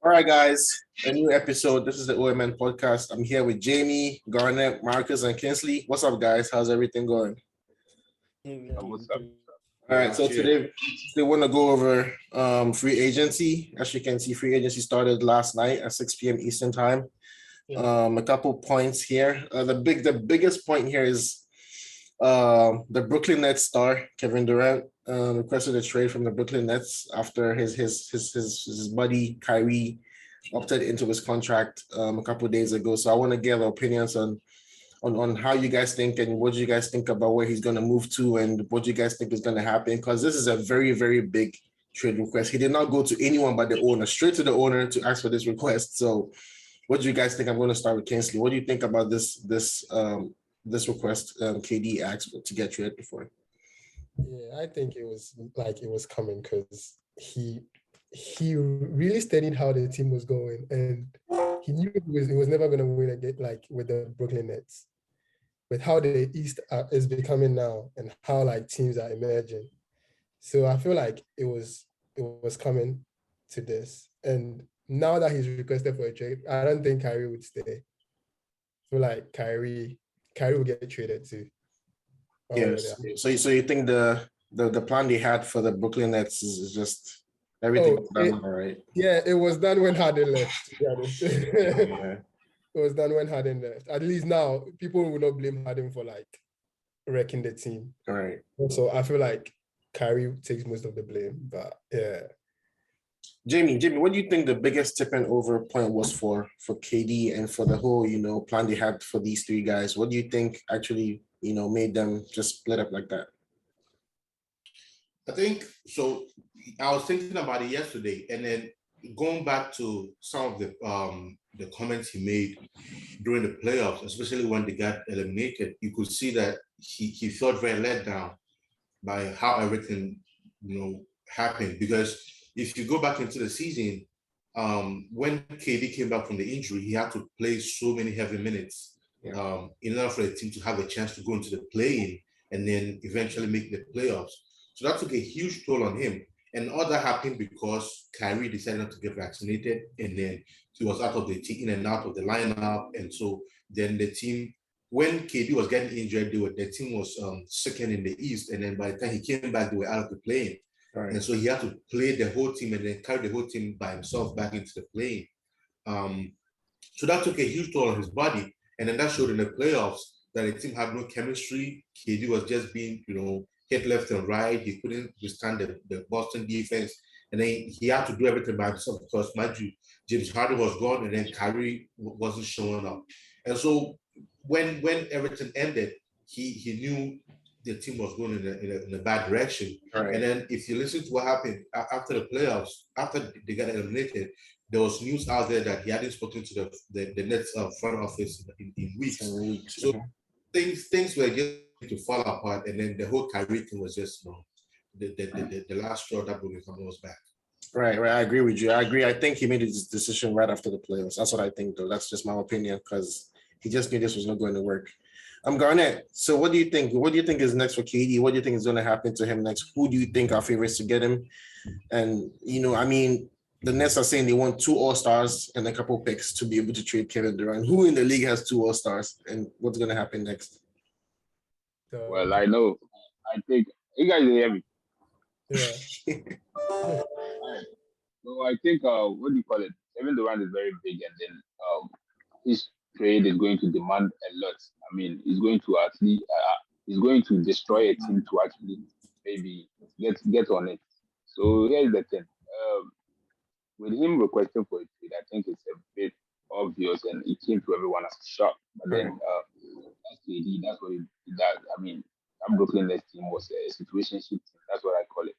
All right, guys, a new episode. This is the OMN podcast. I'm here with Jamie, Garnett, Marcus, and Kinsley. What's up, guys? How's everything going? What's up? All right, so today we want to go over free agency. As you can see, free agency started last night at 6 p.m. Eastern time. A couple points here. The biggest point here is the Brooklyn Nets star Kevin Durant requested a trade from the Brooklyn Nets after his buddy Kyrie opted into his contract a couple of days ago. So I want to get the opinions on how you guys think and what you guys think about where he's going to move to and what you guys think is going to happen, because this is a very, very big trade request. He did not go to anyone but the owner, straight to the owner to ask for this request. So what do you guys think? I'm going to start with Kinsley. What do you think about this request KD asked to get traded for? Yeah, I think it was coming because he really studied how the team was going, and he knew it was never going to win again, like with the Brooklyn Nets. With how the East is becoming now and how like teams are emerging. So I feel like it was coming to this. And now that he's requested for a trade, I don't think Kyrie would stay. I feel like Kyrie will get traded too. Yes. So you think the plan they had for the Brooklyn Nets is just everything was done all right? Yeah, it was done when Harden left, to be honest. Yeah. It was done when Harden left. At least now, people will not blame Harden for like wrecking the team. All right. So I feel like Kyrie takes most of the blame. But yeah. Jamie, what do you think the biggest tipping over point was for KD and for the whole, plan they had for these three guys? What do you think actually, made them just split up like that? I think so. I was thinking about it yesterday, and then going back to some of the comments he made during the playoffs, especially when they got eliminated, you could see that he felt very let down by how everything happened. Because if you go back into the season, when KD came back from the injury, he had to play so many heavy minutes in order for the team to have a chance to go into the play-in and then eventually make the playoffs. So that took a huge toll on him. And all that happened because Kyrie decided not to get vaccinated, and then he was out of the team, in and out of the lineup. And so then the team, when KD was getting injured, the team was second in the East. And then by the time he came back, they were out of the play-in. Right. And so he had to play the whole team and then carry the whole team by himself back into the play. So that took a huge toll on his body. And then that showed in the playoffs that the team had no chemistry. KD was just being, hit left and right. He couldn't withstand the Boston defense. And then he had to do everything by himself because, mind you, James Harden was gone and then Kyrie wasn't showing up. And so when everything ended, he knew the team was going in a bad direction. Right. And then if you listen to what happened after the playoffs, after they got eliminated, there was news out there that he hadn't spoken to the Nets front office in weeks. So things were just to fall apart, and then the whole Kyrie thing was just the last straw that broke the camel's back. Right. I agree with you. I think he made his decision right after the playoffs. That's what I think, though. That's just my opinion, because he just knew this was not going to work. Garnett, so what do you think? What do you think is next for KD? What do you think is going to happen to him next? Who do you think are favorites to get him? And, the Nets are saying they want 2 All-Stars and a couple picks to be able to trade Kevin Durant. Who in the league has 2 All-Stars, and what's going to happen next? Well, I know. I think you guys hear me. Yeah. So I think what do you call it? Kevin Durant is very big, and then his trade is going to demand a lot. I mean, he's going to destroy a team to actually maybe get on it. So here's the thing. With him requesting for a trade, I think it's a bit obvious, and it came to everyone as a shock. But then that's KD. That's what he does. I mean, that Brooklyn Nets team was a situationship team. That's what I call it.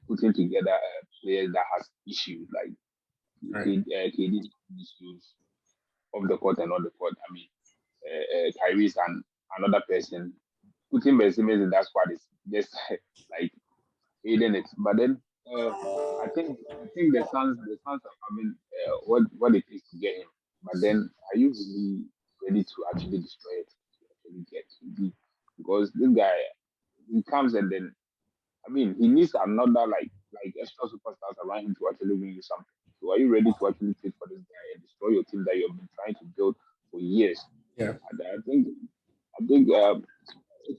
Putting together players that has issues like KD issues off the court and on the court. I mean, Kyrie and another person putting Ben Simmons in that squad is just like aiding it. But then I think the Suns are having what it takes to get him. But then are you really ready to actually destroy it to actually get to because this guy he comes and then I mean he needs another like extra superstars around him to actually win you something. So are you ready to actually trade for this guy and destroy your team that you've been trying to build for years? Yeah. And I think it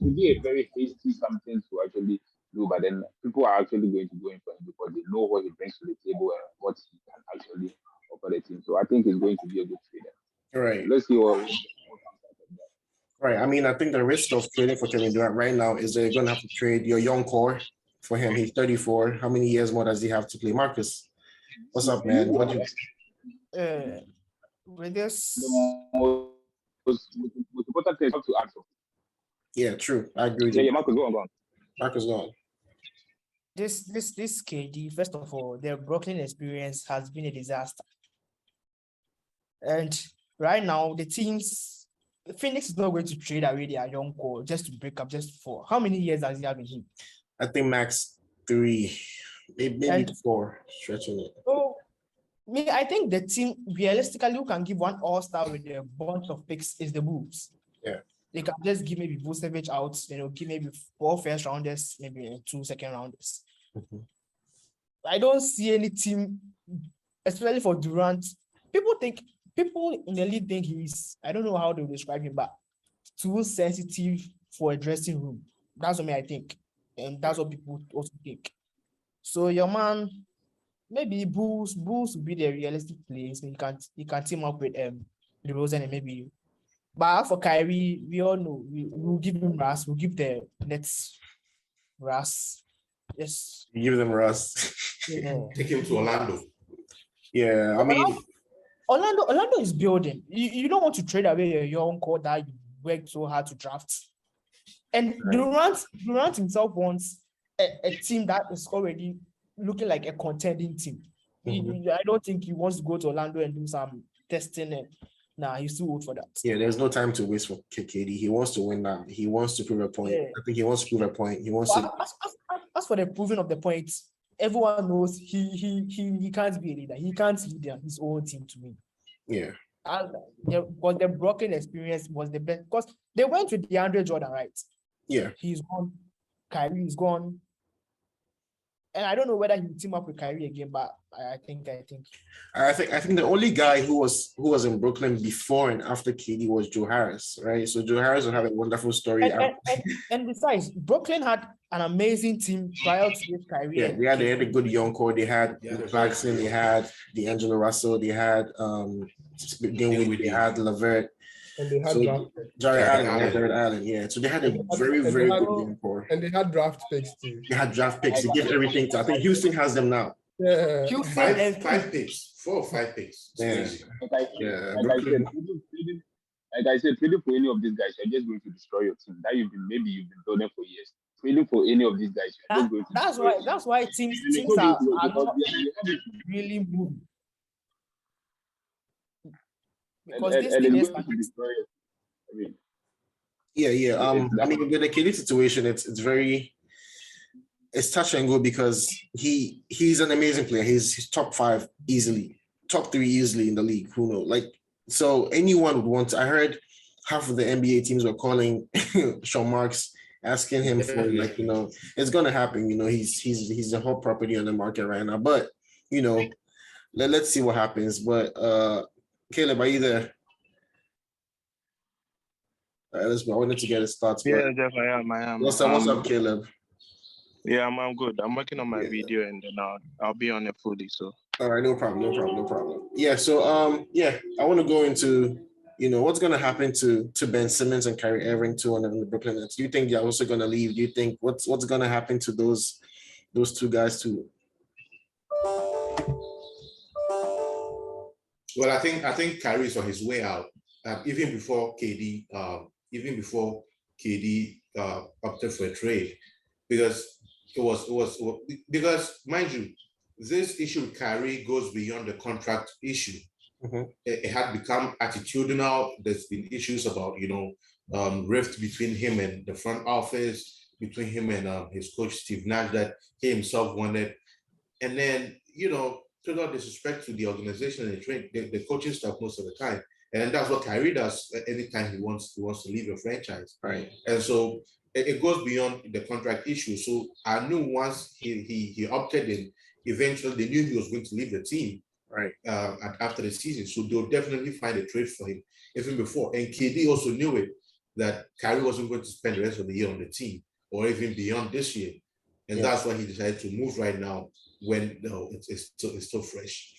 will be a very hasty something to actually do, but then people are actually going to go in for him because they know what he brings to the table and what he can actually offer the team. So I think it's going to be a good trade. Right. Let's see what comes out of that. Right. I mean, I think the risk of trading for Kevin Durant right now is they're going to have to trade your young core for him. He's 34. How many years more does he have to play? Marcus, what's up, man? What do you... With this, The most important thing is to answer. Yeah, true. I agree with Yeah, you. Marcus, go on. Marcus, go on. this KD, first of all, their Brooklyn experience has been a disaster. And right now, Phoenix is not going to trade away their young core just to break up just for how many years has he had in him? I think max 3, maybe And 4, stretching it. so I think the team realistically who can give one all-star with a bunch of picks is the Bulls. Yeah. They can just give maybe Vucevic out, give maybe 4 first rounders, maybe 2 second rounders. Mhm. I don't see any team, especially for Durant. People in the league think he's, I don't know how to describe him, but too sensitive for a dressing room. That's what I think. And that's what people also think. So your man, maybe Bulls would be the realistic place. He can team up with DeRozan and maybe. But for Kyrie, we all know we'll give him Russ. We'll give the Nets Russ. Yes. You give them Russ. Yeah. Take him to Orlando. Yeah, I mean, Orlando is building. You don't want to trade away your young core that you worked so hard to draft. And Right. Durant himself wants a team that is already looking like a contending team. I don't think he wants to go to Orlando and do some testing. And he's too old for that. yeah, there's no time to waste for KD. He wants to win now. He wants to prove a point. Yeah. I think he wants to prove a point. He wants to. As for the proving of the point, everyone knows he can't be a leader. He can't lead his own team to win. Yeah. But the Brooklyn experience was the best because they went with DeAndre Jordan, right? Yeah. He's gone. Kyrie is gone. And I don't know whether he'll team up with Kyrie again, but I think the only guy who was in Brooklyn before and after KD was Joe Harris, right? So Joe Harris will have a wonderful story. And besides, Brooklyn had an amazing team prior to this Kyrie. Yeah, they had a good young core. They had Clarkson, they had D'Angelo Russell, they had Dinwiddie, they had LeVert. And they had draft picks. Jared Allen, yeah. So they had a very good young core. And they had draft picks too. They had draft picks. They gave everything to. I think Houston has them now. Yeah. Houston Five picks, 4 or 5 picks. It's Yeah. crazy. Like I said, trading for any of these guys, you're just going to destroy your team that you've been building for years. Trading for any of these guys, you're just going to destroy your team. That's why teams are not really moving. Because this thing is going to destroy it. I mean, Yeah. I mean, with the KD situation, it's touch and go because he's an amazing player. He's top 5 easily, top 3 easily in the league. Who knows? Like, so anyone would want to. I heard half of the NBA teams were calling Sean Marks, asking him for it's gonna happen. He's a hot property on the market right now. But let's see what happens. But Caleb, are you there? All right, I wanted to get his thoughts. Yeah, Jeff, I am. What's up, Caleb? Yeah, I'm good. I'm working on my video and then I'll be on it fully. So. All right, no problem. Yeah, so I want to go into what's going to happen to Ben Simmons and Kyrie Irving too on the Brooklyn Nets. Do you think they're also going to leave? Do you think what's going to happen to those 2 guys too? Well, I think Kyrie is on his way out. Even before KD opted for a trade, because because mind you, this issue with Kyrie goes beyond the contract issue. Mm-hmm. It had become attitudinal. There's been issues about rift between him and the front office, between him and his coach Steve Nash that he himself wanted, and then total disrespect to the organization and the coaching staff most of the time. And that's what Kyrie does anytime he wants to leave a franchise. Right. And so it goes beyond the contract issue. So I knew once he opted in, eventually they knew he was going to leave the team. Right. After the season. So they'll definitely find a trade for him even before. And KD also knew it, that Kyrie wasn't going to spend the rest of the year on the team or even beyond this year. And that's why he decided to move right now when it's still fresh.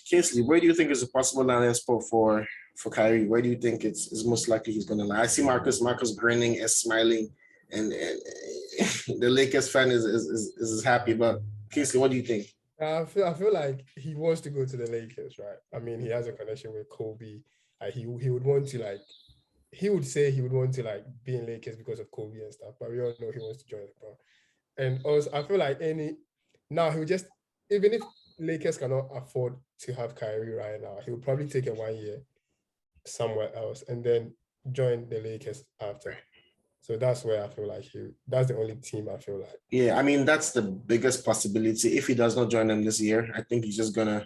Kingsley, where do you think is a possible landing spot for Kyrie? Where do you think it's most likely he's going to land? I see Marcus grinning and smiling, and the Lakers fan is happy. But Kingsley, what do you think? I feel like he wants to go to the Lakers, right? I mean, he has a connection with Kobe. He would want to he would say he would want to be in Lakers because of Kobe and stuff. But we all know he wants to join LeBron. And also, I feel like now he'll just, even if Lakers cannot afford to have Kyrie right now, he would probably take a 1 year somewhere else and then join the Lakers after. So that's where I feel like that's the only team I feel like. Yeah, I mean, that's the biggest possibility. If he does not join them this year, I think he's just gonna,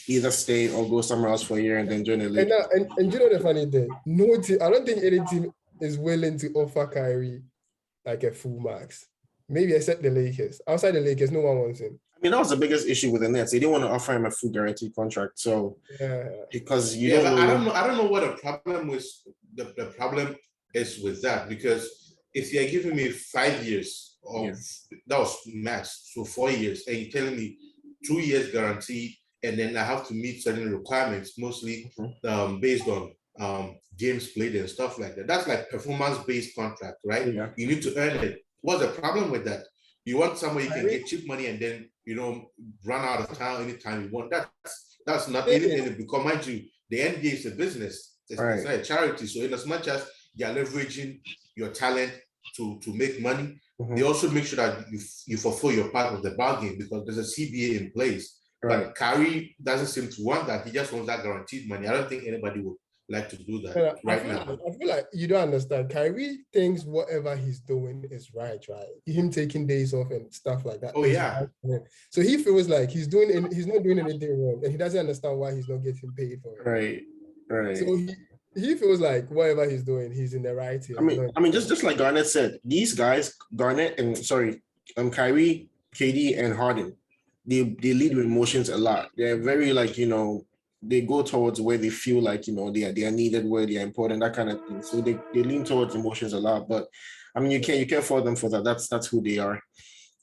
either stay or go somewhere else for a year and then join the Lakers. And you know the funny thing? No team, I don't think any team is willing to offer Kyrie like a full max. Maybe except the Lakers. Outside the Lakers, no one wants him. I mean, that was the biggest issue with the Nets. They didn't want to offer him a full guaranteed contract. So because you don't know. I don't know what the problem was. The problem is with that, because if you're giving me 5 years that was max, so 4 years, and you're telling me 2 years guaranteed, and then I have to meet certain requirements, mostly based on games played and stuff like that. That's like performance-based contract, right? Yeah. You need to earn it. What's the problem with that? You want somewhere you can get cheap money and then run out of town anytime you want. That's not anything, because mind you, the NBA is a business. It's not a charity. So in as much as you're leveraging your talent to make money, they also make sure that you fulfill your part of the bargain, because there's a CBA in place. Right. But Kyrie doesn't seem to want that. He just wants that guaranteed money. I don't think anybody would like to do that now. I feel like you don't understand. Kyrie thinks whatever he's doing is right? Him taking days off and stuff like that. Oh yeah. Right. So he feels like he's not doing anything wrong, and he doesn't understand why he's not getting paid for it. Right. So he feels like whatever he's doing, he's in the right here. I mean, just like Garnett said, these guys, Kyrie, KD, and Harden, they lead with emotions a lot. They're very they go towards where they feel like, they are needed, where they are important, that kind of thing. So they lean towards emotions a lot. But I mean, you can't fault them for that. That's who they are.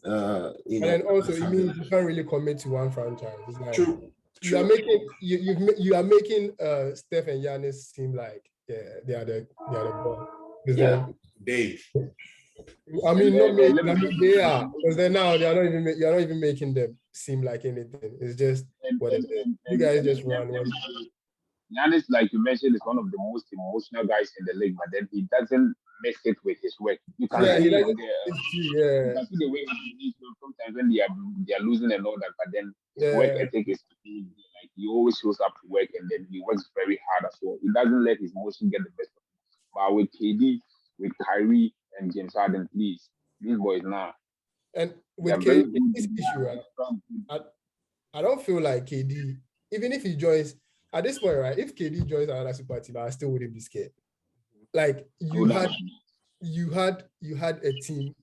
And then also it means you can't really commit to one franchise. It's like True. You are making Steph and Giannis seem like they are the ball. Dave. I mean, they are, because then now you're not even making them seem like anything. It's just what it is. You guys just run. Giannis, like you mentioned, is one of the most emotional guys in the league, but then he doesn't mix it with his work. You can see the way he is sometimes when they are losing and all that, but then his work ethic is like he always shows up to work, and then he works very hard as well. He doesn't let his emotion get the best of him. But with KD, with Kyrie and James Harden, please, these boys now. And with KD, this issue, I don't feel like KD, even if he joins at this point, right? If KD joins another super team, I still wouldn't be scared. Like you had a team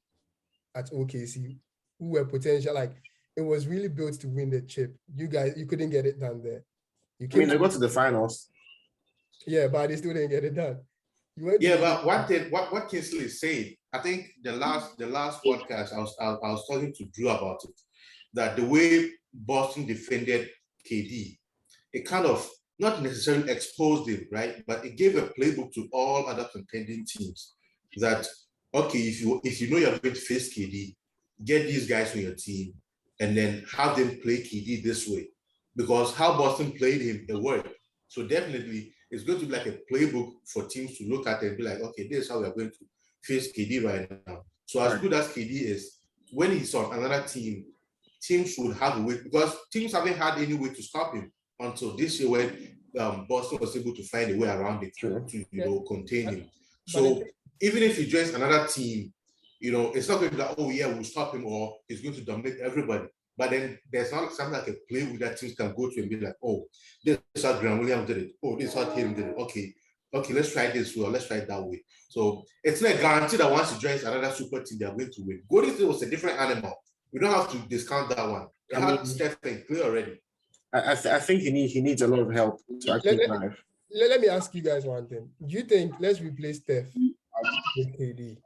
at OKC who were potential, like it was really built to win the chip. You couldn't get it done there. They got to the finals. Yeah, but they still didn't get it done. But what Kingsley is saying, I think the last podcast I was talking to Drew about it, that the way Boston defended KD, it kind of not necessarily exposed him, right? But it gave a playbook to all other contending teams that, okay, if you know you're going to face KD, get these guys on your team and then have them play KD this way. Because how Boston played him, it worked. So definitely it's going to be like a playbook for teams to look at and be like, okay, this is how we're going to face KD right now. So as good as KD is, when he's on another team, teams would have a way, because teams haven't had any way to stop him until this year when Boston was able to find a way around it to contain him. So even if he joins another team, it's not going to be like, oh yeah, we'll stop him, or he's going to dominate everybody. But then there's not something like a play with that teams can go to and be like, oh, this is how Grant Williams did it. Oh, this is how Tatum did it. Okay, let's try this way, or let's try it that way. So it's not a guarantee that once he joins another super team, they're going to win. Golden State was a different animal. We don't have to discount that one. They had Steph and Clay already. I think he needs a lot of help to actually thrive. Let me ask you guys one thing. Do you think let's replace Steph with KD?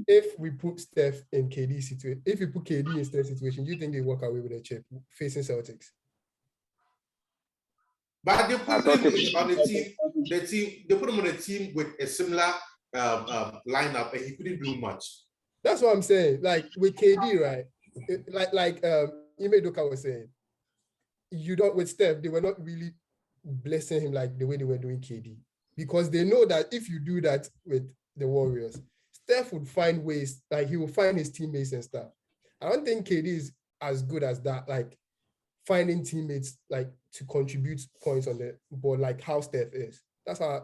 If we put Steph in KD situation, if we put KD in Steph situation, do you think they walk away with a chip facing Celtics? But they put him on the team. They put him on a team with a similar lineup, and he couldn't do much. That's what I'm saying. Like with KD, right? Like Ime Doka was saying, you don't with Steph, they were not really blessing him like the way they were doing KD, because they know that if you do that with the Warriors, Steph would find ways, like he will find his teammates and stuff. I don't think KD is as good as that, like finding teammates like to contribute points on the board, like how Steph is. That's my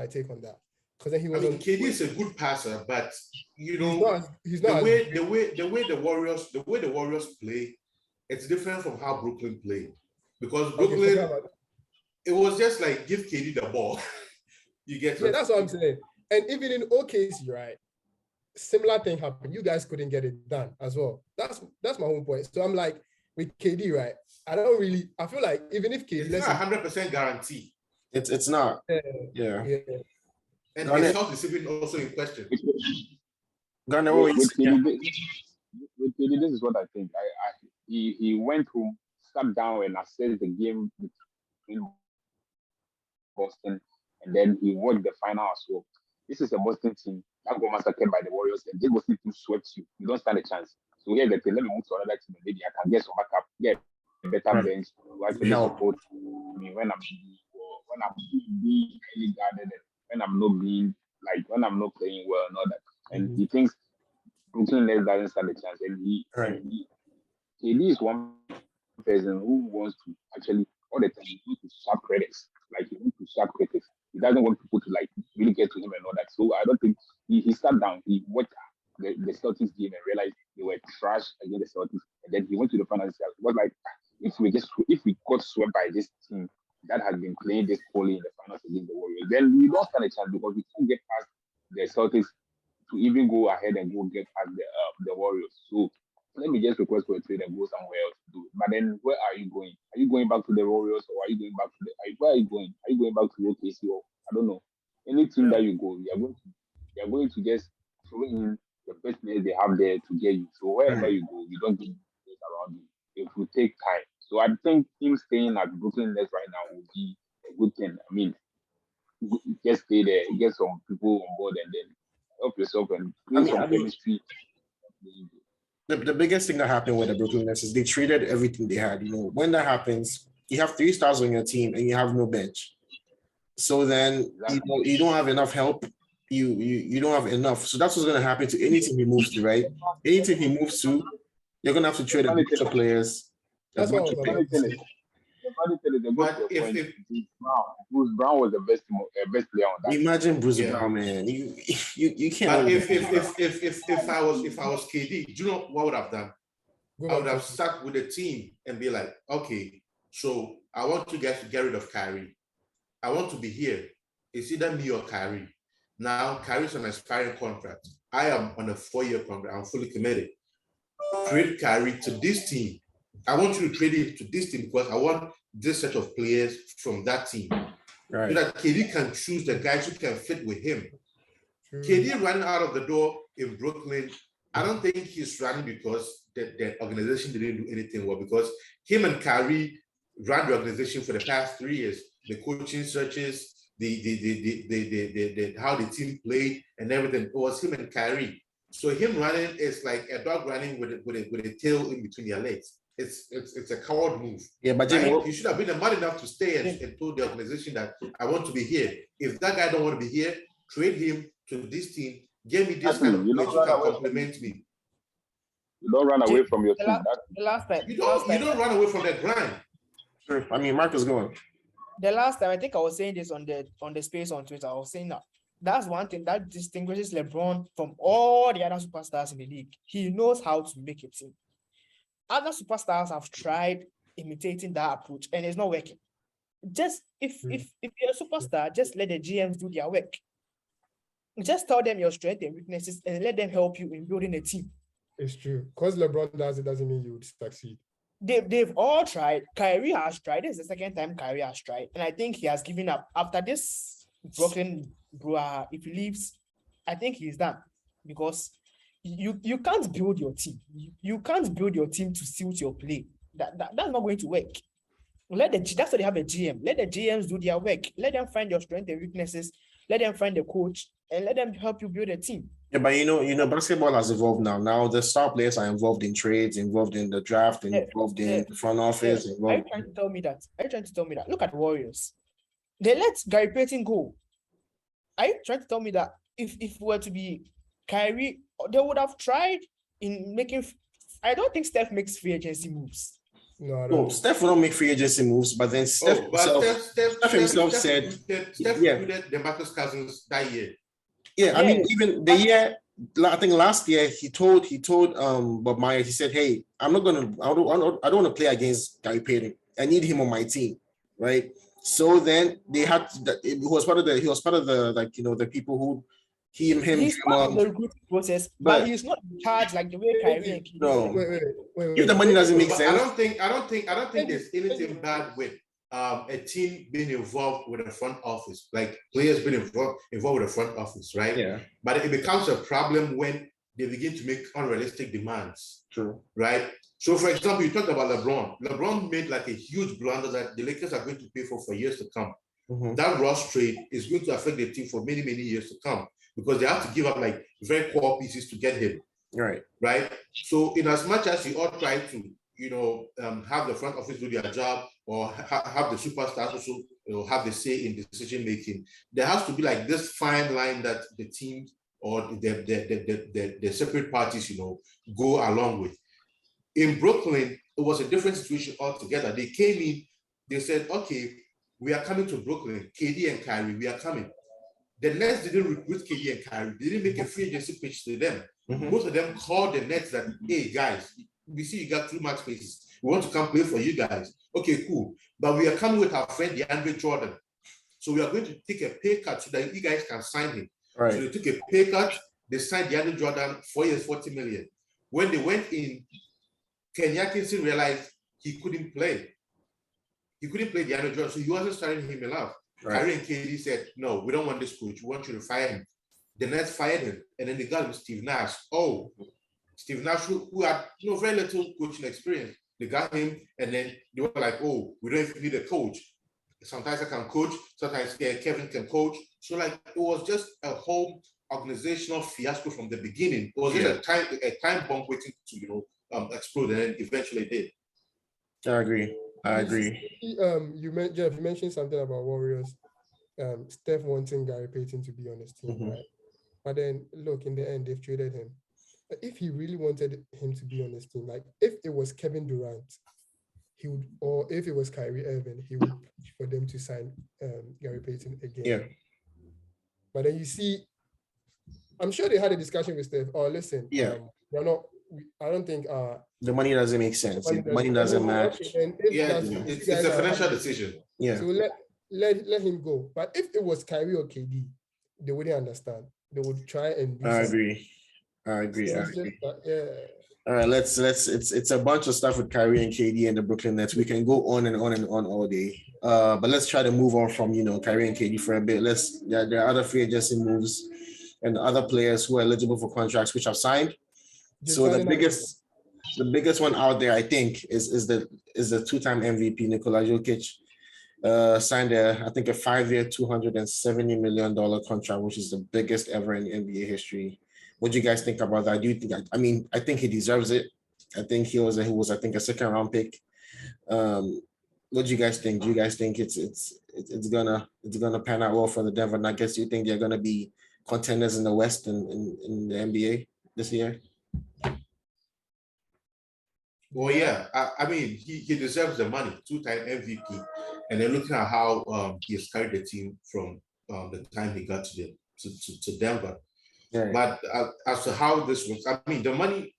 take on that. Because then he was. KD is a good passer, but you know, he's not the way the Warriors play, it's different from how Brooklyn played. Because Brooklyn, it was just like give KD the ball. You get yeah, that's what I'm saying. And even in OKC, right, similar thing happened. You guys couldn't get it done as well. That's my whole point. So I'm like, with KD, right, I feel like even if KD... It's not 100% guarantee. It's not. Yeah. And his health is even also in question. With KD, this is what I think. He went home, sat down and assessed the game between Boston, and then he watched the final as well. This is a Boston team that got massacred by the Warriors, and this Boston team swept you. You don't stand a chance. So here's the thing. Let me move to another team, and maybe I can get some backup, get a better bench to actually support me when I'm being highly guarded, and when I'm not playing well and all that. And he thinks Brooklyn Nets doesn't stand a chance, and KD is one person who wants to actually all the time he wants to sharp critics. Like he wants to sharp critics. He doesn't want people to like really get to him and all that. So I don't think he sat down, he watched the Celtics game and realized they were trash against the Celtics. And then he went to the finals. It was like if we got swept by this team that has been playing this poorly in the finals against the Warriors, then we don't stand a chance because we can't get past the Celtics to even go ahead and go get past the Warriors. So let me just request for a trade and go somewhere else to do it. But then where are you going? Are you going back to the Warriors or are you going back to where are you going? Are you going back to OKC or I don't know. Any team that you go, you are going to just throw in the best players they have there to get you. So wherever you go, you don't get players around you. It will take time. So I think him staying at Brooklyn Nets right now will be a good thing. I mean, just stay there, get some people on board, and then help yourself and play some chemistry. The biggest thing that happened with the Brooklyn Nets is they traded everything they had. You know, when that happens, you have 3 stars on your team and you have no bench. So then you don't have enough help. You don't have enough. So that's what's going to happen to any team he moves to, right? Any team he moves to, you're going to have to trade a bunch of players. That's what I'm saying. But if Bruce Brown was the best player on that. Imagine Bruce Brown, man. You can't. But if I was KD, do you know what would have done? I would have sat with the team and be like, okay, so I want you guys to get rid of Kyrie. I want to be here. It's either me or Kyrie. Now Kyrie's on an expiring contract. I am on a 4-year contract. I'm fully committed. Trade Kyrie to this team. I want you to trade it to this team because I want this set of players from that team. Right. So that KD can choose the guys who can fit with him. KD running out of the door in Brooklyn, I don't think he's running because the organization didn't do anything well, because him and Kyrie ran the organization for the past 3 years. The coaching searches, the how the team played and everything. It was him and Kyrie. So him running is like a dog running with a tail in between their legs. It's a coward move. Yeah, but right? You should have been man enough to stay and told the organization that I want to be here. If that guy don't want to be here, trade him to this team. Give me this kind of place who can complement me. You don't run away from your team. You don't run away from that grind. Sure. I mean, Mark is going. The last time I think I was saying this on the space on Twitter, I was saying that that's one thing that distinguishes LeBron from all the other superstars in the league. He knows how to make a team. Other superstars have tried imitating that approach and it's not working. Just if you're a superstar, just let the GMs do their work. Just tell them your strengths and weaknesses and let them help you in building a team. It's true. Because LeBron does it doesn't mean you would succeed. they've all tried. Kyrie has tried. This is the second time Kyrie has tried, and I think he has given up after this Brooklyn bro. If he leaves, I think he's done because you can't build your team. You can't build your team to suit your play. That's not going to work. That's why they have a GM. Let the GMs do their work. Let them find your strengths and weaknesses. Let them find the coach and let them help you build a team. Yeah, but basketball has evolved now. Now the star players are involved in trades, involved in the draft, involved in the front office. Are you trying to tell me that? Look at the Warriors. They let Gary Payton go. Are you trying to tell me that if it were to be Kyrie, they would have tried in making? I don't think Steph makes free agency moves. No, I don't. Steph will not make free agency moves, but then Steph himself said, Steph included the Marcus Cousins that year. Yeah, I mean, even the year, I think last year, he told Bob Myers, he said, "Hey, I don't want to play against Gary Payton. I need him on my team, right?" So then they had he was part of the the people who him he's part of the recruiting process, but he's not in charge like the way Kyrie and KD. No, wait. If the money doesn't make sense, I don't think there's anything bad with a team being involved with the front office, like players being involved with the front office, right? Yeah. But it becomes a problem when they begin to make unrealistic demands. True. Right? So, for example, you talked about LeBron. LeBron made like a huge blunder that the Lakers are going to pay for years to come. Mm-hmm. That Ross trade is going to affect the team for many, many years to come because they have to give up like very core pieces to get him. Right. Right. So, in as much as you all try to, have the front office do their job or have the superstars also have the say in decision making, there has to be like this fine line that the team or the separate parties, go along with. In Brooklyn, it was a different situation altogether. They came in, they said, okay, we are coming to Brooklyn, KD and Kyrie, we are coming. The Nets didn't recruit KD and Kyrie. They didn't make a free agency pitch to them. Mm-hmm. Most of them called the Nets that, hey, guys, we see you got 2 max spaces. We want to come play for you guys. Okay, cool. But we are coming with our friend, DeAndre Jordan. So we are going to take a pay cut so that you guys can sign him. Right. So they took a pay cut. They signed DeAndre Jordan 4 years, $40 million. When they went in, Ken Atkinson realized he couldn't play. He couldn't play DeAndre Jordan, so he wasn't starting him enough. Right. Kyrie and KD said, no, we don't want this coach. We want you to fire him. The Nets fired him, and then they got him Steve Nash. Oh, Steve Nash, who had very little coaching experience. They got him, and then they were like, oh, we don't even need a coach. Sometimes I can coach, sometimes Kevin can coach. So like it was just a whole organizational fiasco from the beginning. It was just a time bomb waiting to explode, and then eventually did. I agree. You mentioned something about Warriors. Steph wanting Gary Payton to be on his team, Mm-hmm. right? But then look, in the end, they've traded him. If he really wanted him to be on his team, like if it was Kevin Durant, he would, or if it was Kyrie Irving, he would push for them to sign Gary Payton again. Yeah. But then you see, I'm sure they had a discussion with Steph. Oh, listen, we're not. I don't think the money doesn't make sense. The money doesn't match. It's a financial decision. Yeah. So let him go. But if it was Kyrie or KD, they wouldn't understand. They would try and. I agree. Yeah. All right, it's a bunch of stuff with Kyrie and KD and the Brooklyn Nets. We can go on and on and on all day. But let's try to move on from Kyrie and KD for a bit. There are other free agency moves and other players who are eligible for contracts which have signed. So the biggest one out there, I think, is the two-time MVP Nikola Jokic. Signed a 5-year, $270 million contract, which is the biggest ever in NBA history. What do you guys think about that? Do you think? I think he deserves it. I think he was a second-round pick. What do you guys think? Do you guys think it's gonna pan out well for the Denver Nuggets? Do you think they're gonna be contenders in the West and in the NBA this year? Well, yeah. He deserves the money. 2-time MVP, and then looking at how he has carried the team from the time he got to Denver. Yeah. But as to how this works, the money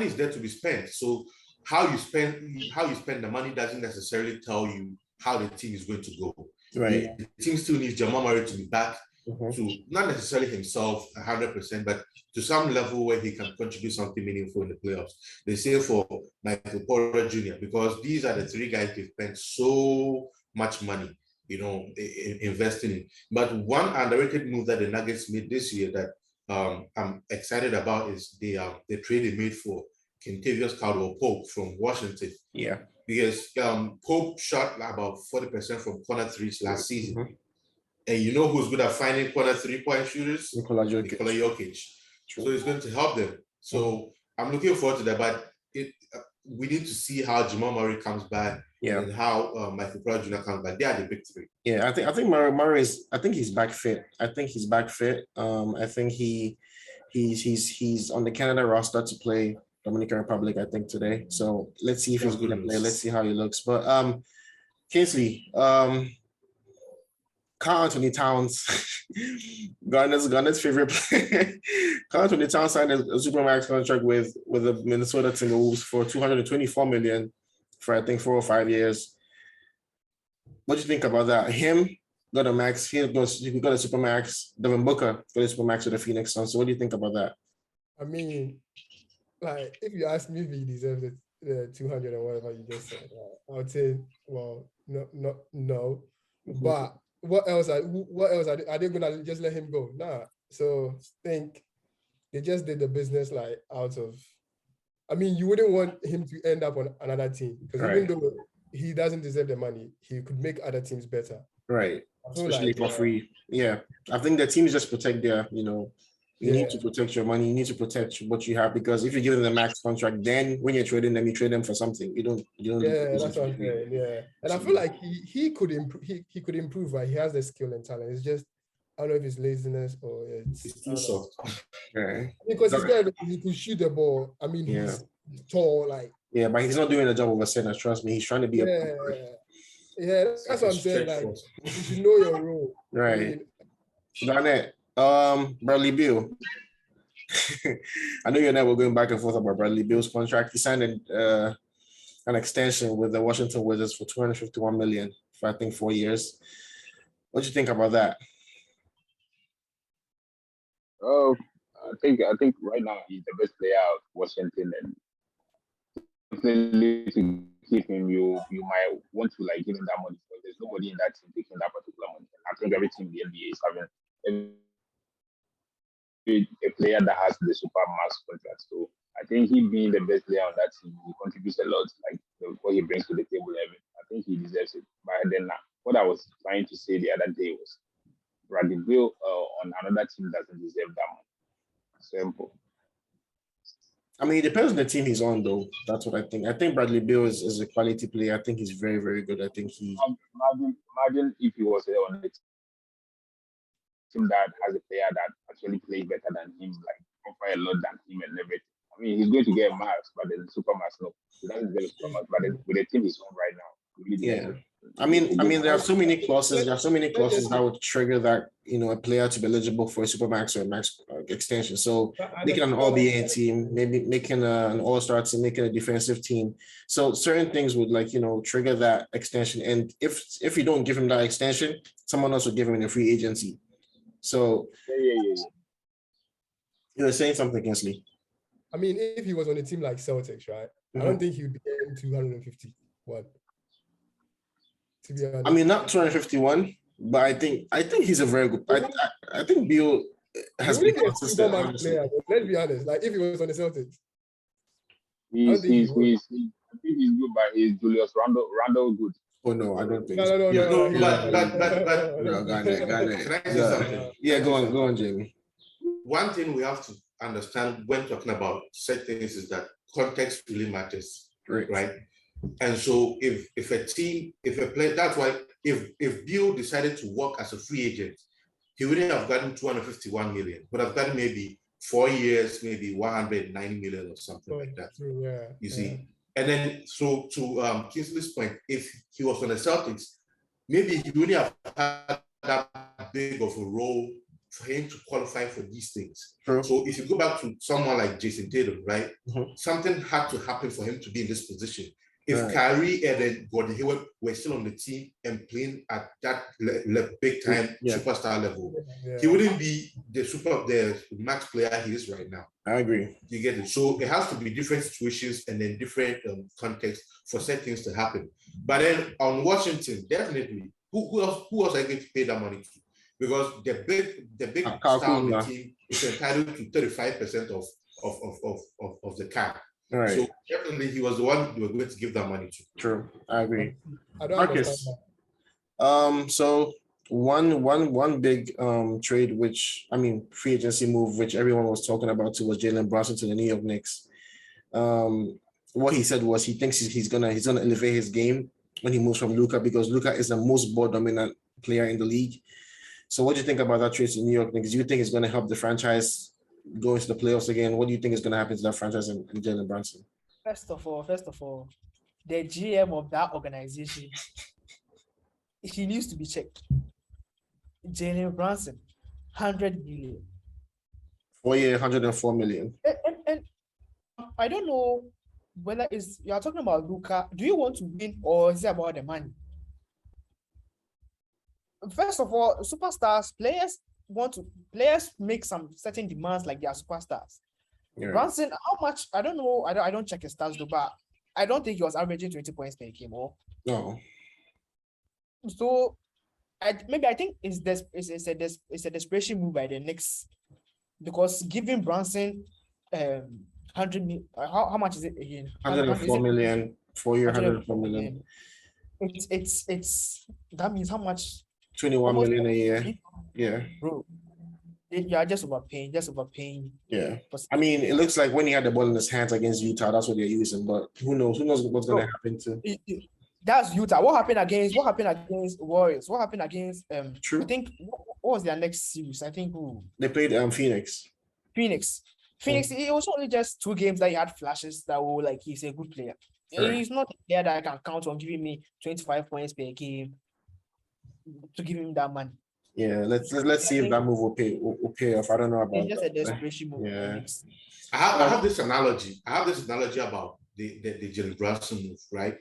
is there to be spent. So how you spend the money doesn't necessarily tell you how the team is going to go. Right. The team still needs Jamal Murray to be back. to not necessarily himself 100%, but to some level where he can contribute something meaningful in the playoffs. The same for Michael Porter Jr., because these are the three guys who spent so much money, investing in. But one underrated move that the Nuggets made this year that I'm excited about is the trade they made for Kentavious Caldwell-Pope from Washington. Yeah. Because Pope shot about 40% from corner threes last season. Mm-hmm. And you know who's good at finding corner three-point shooters? Nikola Jokic. True. So it's going to help them. So I'm looking forward to that. But we need to see how Jamal Murray comes back and how Michael Porter Jr. comes back. They are the big three. Yeah, I think Murray is. I think he's back fit. I think he's on the Canada roster to play Dominican Republic, I think, today. So let's see if he's going to play. Let's see how he looks. But Kingsley, Karl Anthony Towns, Garnett's favorite player. Karl Anthony Towns signed a supermax contract with the Minnesota Timberwolves for $224 million for I think 4 or 5 years. What do you think about that? Him got a max. He got a supermax. Devin Booker got a supermax with the Phoenix Suns. So what do you think about that? I mean, like, if you ask me if he deserves the 200 or whatever you just said, I would say, well, no. Mm-hmm. But what else are they gonna just let him go? Nah. So I think they just did the business like out of. I mean, you wouldn't want him to end up on another team because even though he doesn't deserve the money, he could make other teams better. Right. Especially for free. Yeah. I think the teams just protect their, you need to protect your money. You need to protect what you have, because if you give them the max contract, then when you're trading them, you trade them for something. You don't. Yeah, that's what I'm saying. Yeah. And I feel like he could improve. He could improve, right? He has the skill and talent. It's just, I don't know if it's laziness or it's too soft. Okay. Because he could shoot the ball. I mean, he's tall, like. Yeah, but he's not doing a job of a center. Trust me, he's trying to be Yeah, that's what I'm saying. Like, you should know your role. Right. Garnett, Bradley Beal. I know you're never going back and forth about Bradley Beal's contract. He signed an extension with the Washington Wizards for $251 million for I think 4 years. What do you think about that? Oh, I think right now he's the best player out of Washington, and definitely to keep him, you might want to like give him that money, because there's nobody in that team taking that particular money. I think every team in the NBA is having a player that has the super max contract. So I think he being the best player on that team, he contributes a lot, like what he brings to the table. I think he deserves it. But then what I was trying to say the other day was Bradley Beal on another team doesn't deserve that money. Simple. I mean, it depends on the team he's on, though. That's what I think. I think Bradley Beal is a quality player. I think he's very, very good. I think he. Imagine if he was on a team that has a player that actually plays better than him, like offer a lot than him and everything. I mean, he's going to get max, but then super max, no. He doesn't get super max, but with the team he's on right now, really I mean, there are so many clauses. There are so many clauses that would trigger that, a player to be eligible for a supermax or a max extension. So making an All-NBA team, maybe making an All-Star team, making a defensive team. So certain things would trigger that extension. And if you don't give him that extension, someone else will give him in a free agency. So you were saying something, Kingsley. I mean, if he was on a team like Celtics, right? Mm-hmm. I don't think he would be getting 251. To be honest. I mean, not 251, but I think he's a very good. I think Beal has been consistent. Player, let's be honest. Like, if he was on the Celtics, he's good, but he's Julius Randle good. Oh no, I don't think. No. No, Garnett. Yeah, go on, Jamie. One thing we have to understand when talking about certain things is that context really matters, right? And so if a player, that's why if Beal decided to work as a free agent, he wouldn't have gotten 251 million, but have gotten maybe 4 years, maybe 190 million or something like that. Yeah. You see? And then so to Kingsley's point, if he was on the Celtics, maybe he wouldn't have had that big of a role for him to qualify for these things. True. So if you go back to someone like Jason Tatum, right? Mm-hmm. Something had to happen for him to be in this position. If Right. Kyrie and then Gordon Hayward were still on the team and playing at that big time Yeah. superstar level, Yeah. he wouldn't be the max player he is right now. I agree. You get it. So it has to be different situations and then different contexts for certain things to happen. But then on Washington, definitely, who else are you going to pay that money to? Because the big star on the Kuzma. team is entitled to 35% of the cap. All right. So definitely he was the one you were going to give that money to. True. I agree. I don't Marcus. understand that. So one big trade, which I mean free agency move, which everyone was talking about too, was Jalen Brunson to the New York Knicks. What he said was he thinks he's gonna elevate his game when he moves from Luka, because Luka is the most ball dominant player in the league. So what do you think about that trade to New York Knicks? Do you think it's gonna help the franchise go into the playoffs again? What do you think is gonna happen to that franchise and Jalen Brunson? First of all, the GM of that organization, he needs to be checked. Jalen Brunson, 100 million. 4 year, 104 million. And I don't know whether you are talking about Luka. Do you want to win or is it about the money? First of all, players make some certain demands like they are superstars. Yeah. Brunson, how much? I don't know. I don't check his stats though, but I don't think he was averaging 20 points per game. Or No. so I think it's a desperation move by the Knicks, because giving Brunson 100 million, how much is it again? 104 million, 4 year, 104 million. It's that means how much? 21 Almost million a year. Yeah. Bro, you are just overpaying. Yeah. I mean, it looks like when he had the ball in his hands against Utah, that's what they're using. But who knows? Who knows what's going to happen to? That's Utah. What happened against Warriors? What happened against True. I think what was their next series? I think They played Phoenix. Phoenix. It was only just 2 games that he had flashes that were like he's a good player. Right. He's not a player that I can count on giving me 25 points per game to give him that money. Yeah, let's see if that move will pay off. I don't know about It's just a that. desperation move. Yeah. I have this analogy. About the Jalen Brunson move, right?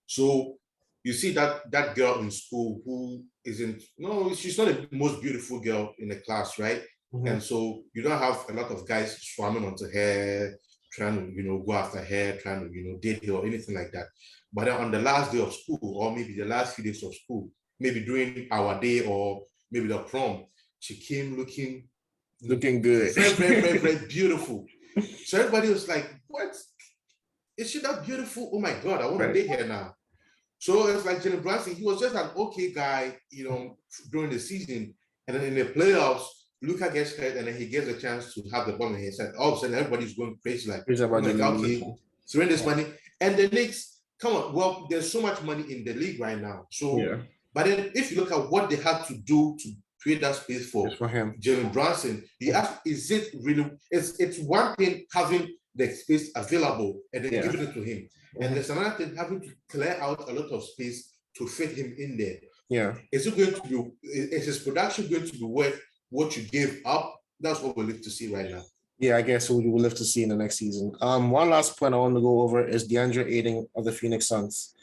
So you see that girl in school who she's not the most beautiful girl in the class, right? Mhm. And so you don't have a lot of guys swarming onto her, trying to go after her, trying to date her or anything like that. But then on the last day of school, or maybe the last few days of school, maybe during our day or maybe the prom, she came looking good. very, very, very, very beautiful. So everybody was like, "What? Is she that beautiful? Oh my God, I want to date her now." So it's like Jalen Brunson, he was just an okay guy, during the season. And then in the playoffs, Luka gets hurt and then he gets a chance to have the ball in his hand. All of a sudden, everybody's going crazy, like, okay, surrender this money. And the Knicks, come on, well, there's so much money in the league right now. So, Yeah. But then if you look at what they had to do to create that space for him, Jalen Brunson, he asked, is it really, it's one thing having the space available and then giving it to him. And there's another thing, having to clear out a lot of space to fit him in there. Yeah. Is his production going to be worth what you gave up? That's what we'll live to see right now. Yeah, I guess we will live to see in the next season. One last point I want to go over is DeAndre Ayton of the Phoenix Suns.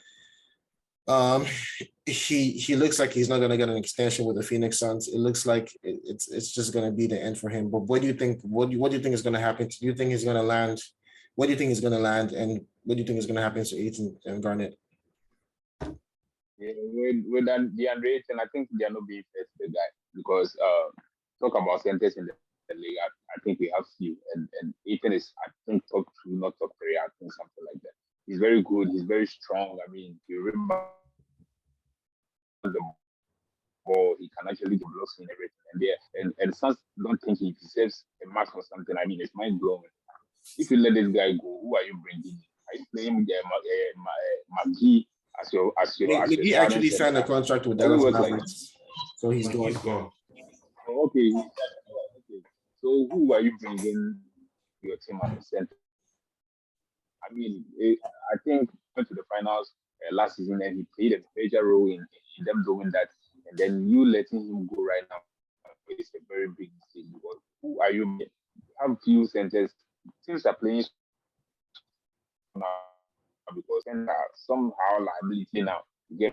He looks like he's not going to get an extension with the Phoenix Suns. It looks like it's just going to be the end for him. But what do you think? What do you think is going to happen? Do you think he's going to land? What do you think is going to land? And what do you think is going to happen to Ayton and Garnett? Yeah, with DeAndre Ayton, I think they are not being fair to the guy, because talk about centers in the league. I think we have few, and Ayton is, I think, top 2, not top 3. I think something like that. He's very good. He's very strong. I mean, you remember the ball, he can actually do blocks and everything. And Suns don't think he deserves a max or something. I mean, it's mind blowing. If you let this guy go, who are you bringing in? Are you playing McGee as your he actually signed a contract with Dallas Mavericks, so he's gone. Okay. So who are you bringing your team at the center? I mean, I think went to the finals last season, and he played a major role in them doing that. And then you letting him go right now is a very big mistake, because who are you? Have few centers. Teams are playing now. because they are somehow liability now.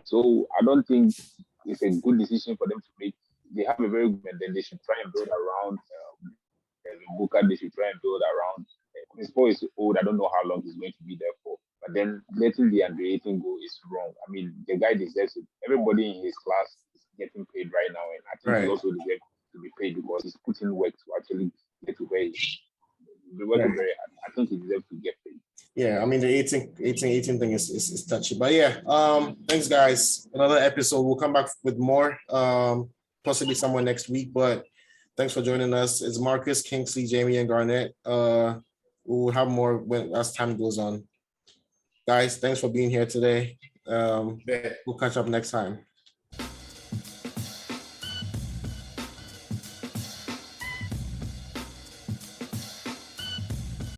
So I don't think it's a good decision for them to make. They have a very good, and then they should try and build around Booker. They should try and build around. Chris Paul is old. I don't know how long he's going to be there for. But then letting the Andre Ayton go is wrong. I mean, the guy deserves it. Everybody in his class is getting paid right now, and I think he also deserves to be paid because he's putting work to actually get to where he's working very hard. I think he deserves to get paid. Yeah, I mean the 18 thing is touchy. But yeah, thanks guys. Another episode. We'll come back with more. Possibly somewhere next week. But thanks for joining us. It's Marcus, Kingsley, Jamie, and Garnett. We'll have more as time goes on. Guys, thanks for being here today. We'll catch up next time.